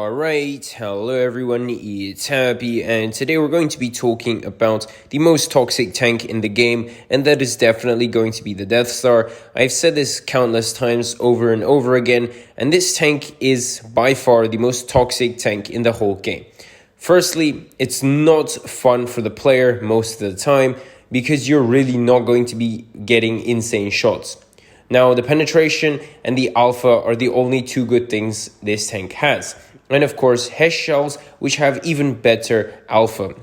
Alright, hello everyone, it's Happy, and today we're going to be talking about the most toxic tank in the game, and that is definitely going to be the Death Star. I've said this countless times over and over again, and this tank is by far the most toxic tank in the whole game. Firstly, it's not fun for the player most of the time, because you're really not going to be getting insane shots. Now, the penetration and the alpha are the only two good things this tank has. And of course, HESH shells, which have even better alpha.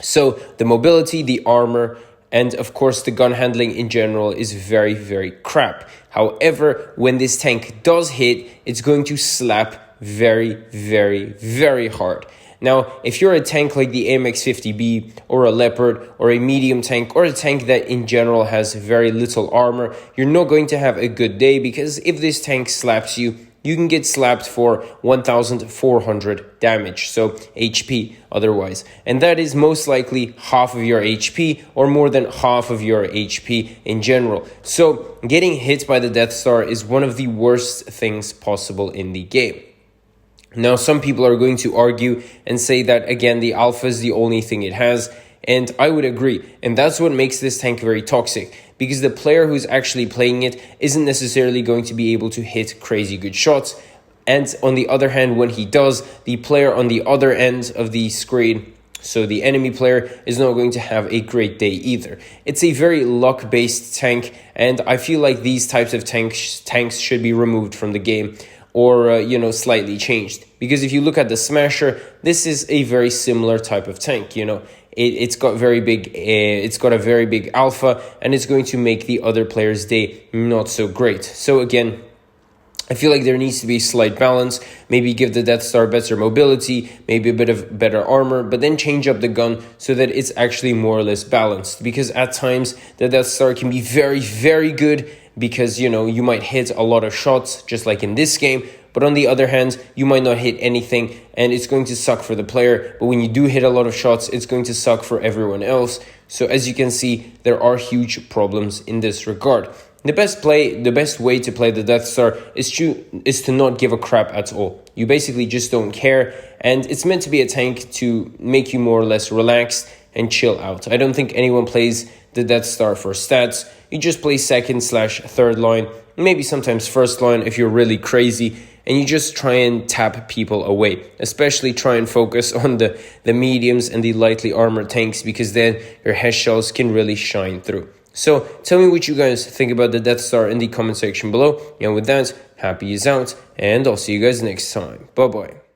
So the mobility, the armor, and of course the gun handling in general is very, very crap. However, when this tank does hit, it's going to slap very, very, very hard. Now, if you're a tank like the AMX-50B or a Leopard or a medium tank or a tank that in general has very little armor, you're not going to have a good day, because if this tank slaps you, you can get slapped for 1,400 damage, so HP otherwise. And that is most likely half of your HP or more than half of your HP in general. So getting hit by the Death Star is one of the worst things possible in the game. Now, some people are going to argue and say that, again, the alpha is the only thing it has, and I would agree. And that's what makes this tank very toxic, because the player who's actually playing it isn't necessarily going to be able to hit crazy good shots. And on the other hand, when he does, the player on the other end of the screen, so the enemy player, is not going to have a great day either. It's a very luck-based tank, and I feel like these types of tanks should be removed from the game, or slightly changed. Because if you look at the Smasher, this is a very similar type of tank. It's got a very big alpha, and it's going to make the other player's day not so great. So again, I feel like there needs to be a slight balance. Maybe give the Death Star better mobility, maybe a bit of better armor, but then change up the gun so that it's actually more or less balanced. Because at times, the Death Star can be very, very good, because, you might hit a lot of shots, just like in this game. But on the other hand, you might not hit anything, and it's going to suck for the player. But when you do hit a lot of shots, it's going to suck for everyone else. So as you can see, there are huge problems in this regard. The best way to play the Death Star is to not give a crap at all. You basically just don't care, and it's meant to be a tank to make you more or less relaxed and chill out. I don't think anyone plays the Death Star for stats. You just play second/third line, maybe sometimes first line if you're really crazy, and you just try and tap people away. Especially try and focus on the mediums and the lightly armored tanks, because then your HESH shells can really shine through. So tell me what you guys think about the Death Star in the comment section below. And with that, Happy is out, and I'll see you guys next time. Bye bye.